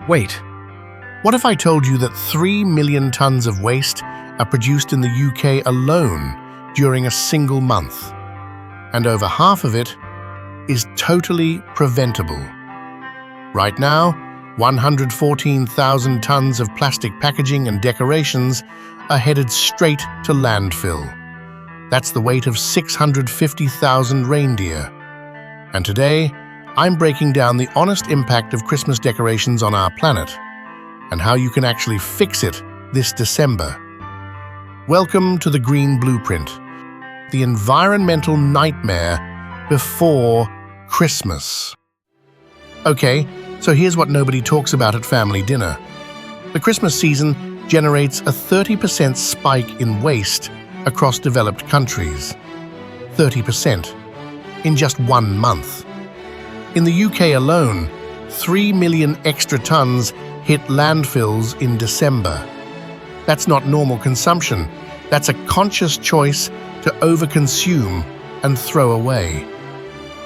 Wait, what if I told you that 3 million tons of waste are produced in the UK alone during a single month, and over half of it is totally preventable? Right now, 114,000 tons of plastic packaging and decorations are headed straight to landfill. That's the weight of 650,000 reindeer. And today, I'm breaking down the honest impact of Christmas decorations on our planet and how you can actually fix it this December. Welcome to the Green Blueprint, the environmental nightmare before Christmas. Okay, so here's what nobody talks about at family dinner. The Christmas season generates a 30% spike in waste across developed countries. 30% in just 1 month. In the UK alone, 3 million extra tons hit landfills in December. That's not normal consumption. That's a conscious choice to overconsume and throw away.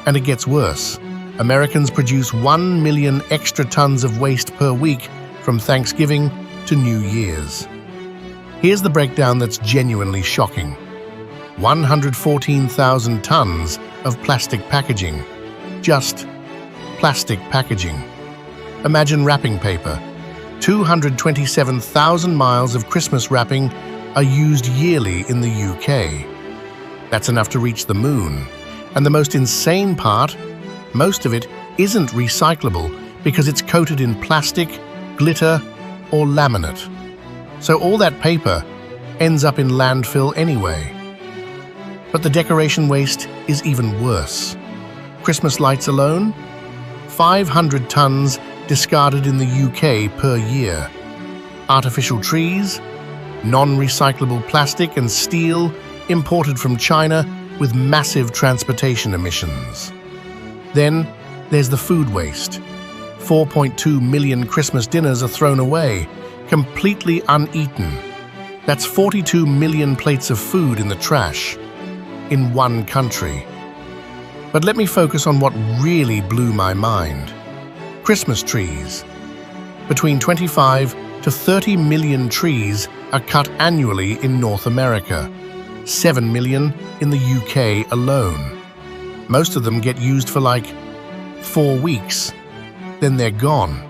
And it gets worse. Americans produce 1 million extra tons of waste per week from Thanksgiving to New Year's. Here's the breakdown that's genuinely shocking. 114,000 tons of plastic packaging. Just plastic packaging. Imagine wrapping paper. 227,000 miles of Christmas wrapping are used yearly in the UK. That's enough to reach the moon. And the most insane part, most of it isn't recyclable because it's coated in plastic, glitter, or laminate. So all that paper ends up in landfill anyway. But the decoration waste is even worse. Christmas lights alone, 500 tons discarded in the UK per year. Artificial trees, non-recyclable plastic and steel imported from China with massive transportation emissions. Then there's the food waste. 4.2 million Christmas dinners are thrown away, completely uneaten. That's 42 million plates of food in the trash in one country. But let me focus on what really blew my mind. Christmas trees. Between 25 to 30 million trees are cut annually in North America, 7 million in the UK alone. Most of them get used for like 4 weeks, then they're gone.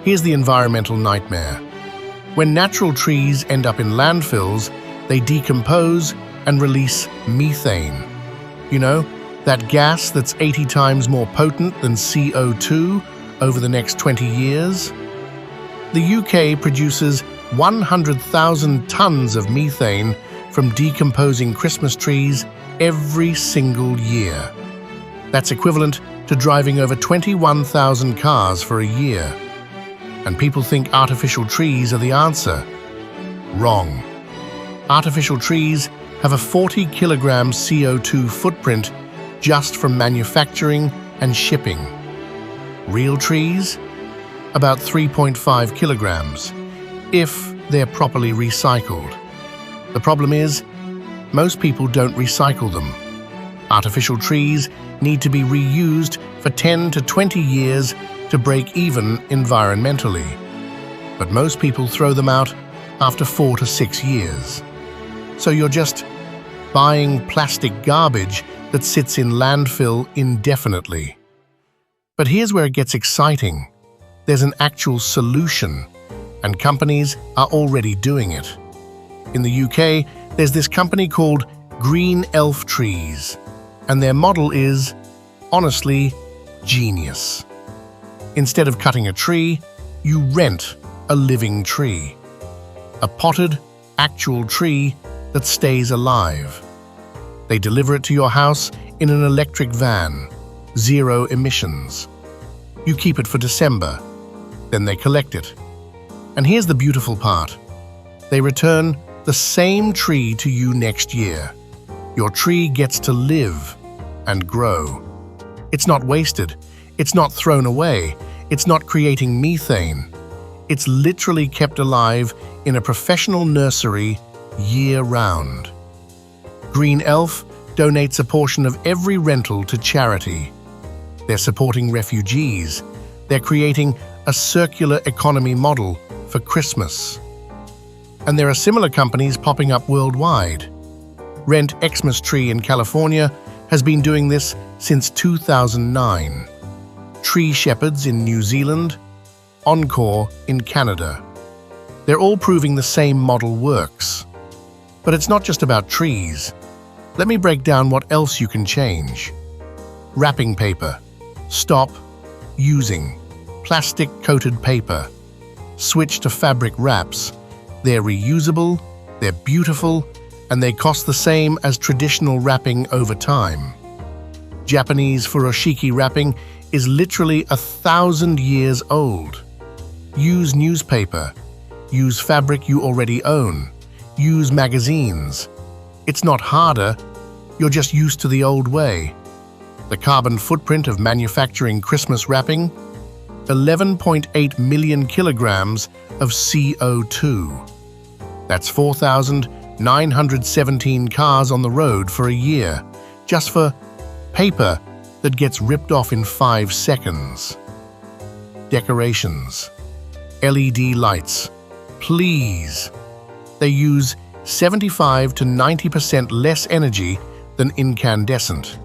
Here's the environmental nightmare. When natural trees end up in landfills, they decompose and release methane. You know, that gas that's 80 times more potent than CO2 over the next 20 years. The UK produces 100,000 tons of methane from decomposing Christmas trees every single year. That's equivalent to driving over 21,000 cars for a year. And people think artificial trees are the answer. Wrong. Artificial trees have a 40 kilogram CO2 footprint just from manufacturing and shipping. Real trees? About 3.5 kilograms, if they're properly recycled. The problem is, most people don't recycle them. Artificial trees need to be reused for 10 to 20 years to break even environmentally. But most people throw them out after 4 to 6 years. So you're just buying plastic garbage that sits in landfill indefinitely. But here's where it gets exciting. There's an actual solution, and companies are already doing it. In the UK, there's this company called Green Elf Trees, and their model is, honestly, genius. Instead of cutting a tree, you rent a living tree. A potted, actual tree that stays alive. They deliver it to your house in an electric van, 0 emissions. You keep it for December, then they collect it. And here's the beautiful part. They return the same tree to you next year. Your tree gets to live and grow. It's not wasted. It's not thrown away. It's not creating methane. It's literally kept alive in a professional nursery year-round. Green Elf donates a portion of every rental to charity. They're supporting refugees. They're creating a circular economy model for Christmas. And there are similar companies popping up worldwide. Rent Xmas Tree in California has been doing this since 2009. Tree Shepherds in New Zealand, Encore in Canada. They're all proving the same model works. But it's not just about trees. Let me break down what else you can change. Wrapping paper. Stop using plastic-coated paper. Switch to fabric wraps. They're reusable, they're beautiful, and they cost the same as traditional wrapping over time. Japanese furoshiki wrapping is literally 1,000 years old. Use newspaper. Use fabric you already own. Use magazines. It's not harder, you're just used to the old way. The carbon footprint of manufacturing Christmas wrapping? 11.8 million kilograms of CO2. That's 4,917 cars on the road for a year, just for paper that gets ripped off in 5 seconds. Decorations. LED lights. Please. They use 75 to 90% less energy than incandescent.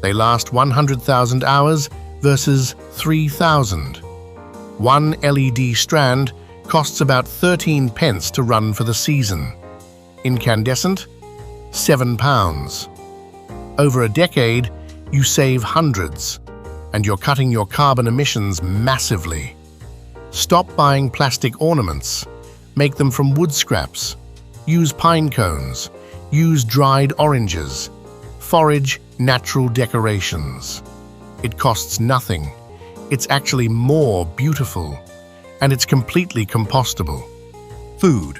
They last 100,000 hours versus 3,000. One LED strand costs about 13 pence to run for the season. Incandescent, £7. Over a decade, you save hundreds, and you're cutting your carbon emissions massively. Stop buying plastic ornaments. Make them from wood scraps. Use pine cones. Use dried oranges. Forage natural decorations. It costs nothing. It's actually more beautiful. And it's completely compostable. Food.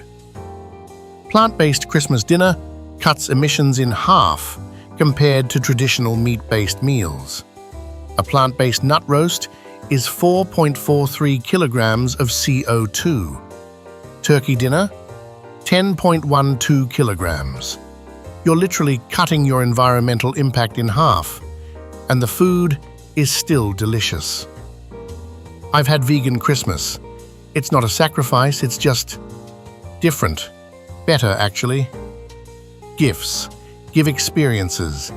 Plant-based Christmas dinner cuts emissions in half compared to traditional meat-based meals. A plant-based nut roast is 4.43 kilograms of CO2. Turkey dinner, 10.12 kilograms. You're literally cutting your environmental impact in half, and the food is still delicious. I've had vegan Christmas. It's not a sacrifice, it's just different. Better, actually. Gifts. Give experiences.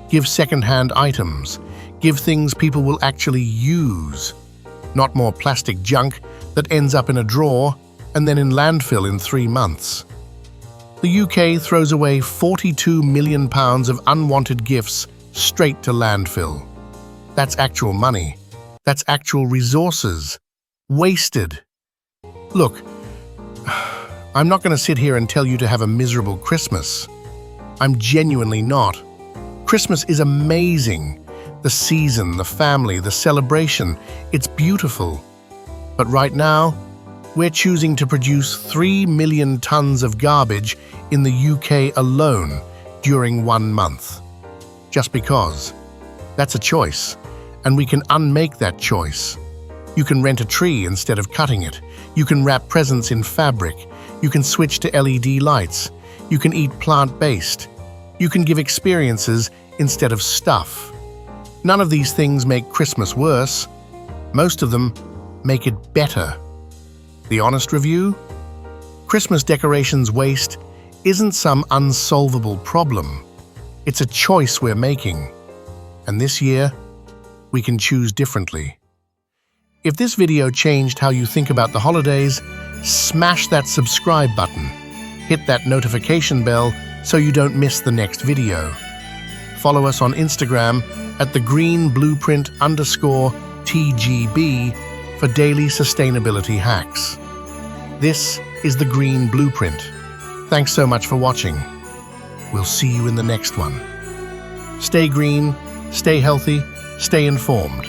Give second-hand items. Give things people will actually use. Not more plastic junk that ends up in a drawer and then in landfill in 3 months. The UK throws away £42 million of unwanted gifts straight to landfill. That's actual money. That's actual resources. Wasted. Look, I'm not going to sit here and tell you to have a miserable Christmas. I'm genuinely not. Christmas is amazing. The season, the family, the celebration, it's beautiful. But right now, we're choosing to produce 3 million tons of garbage in the UK alone during 1 month. Just because. That's a choice, and we can unmake that choice. You can rent a tree instead of cutting it. You can wrap presents in fabric. You can switch to LED lights. You can eat plant-based. You can give experiences instead of stuff. None of these things make Christmas worse. Most of them make it better. The honest review? Christmas decorations waste isn't some unsolvable problem. It's a choice we're making. And this year, we can choose differently. If this video changed how you think about the holidays, smash that subscribe button. Hit that notification bell so you don't miss the next video. Follow us on Instagram at thegreenblueprint_TGB for daily sustainability hacks. This is The Green Blueprint. Thanks so much for watching. We'll see you in the next one. Stay green, stay healthy, stay informed.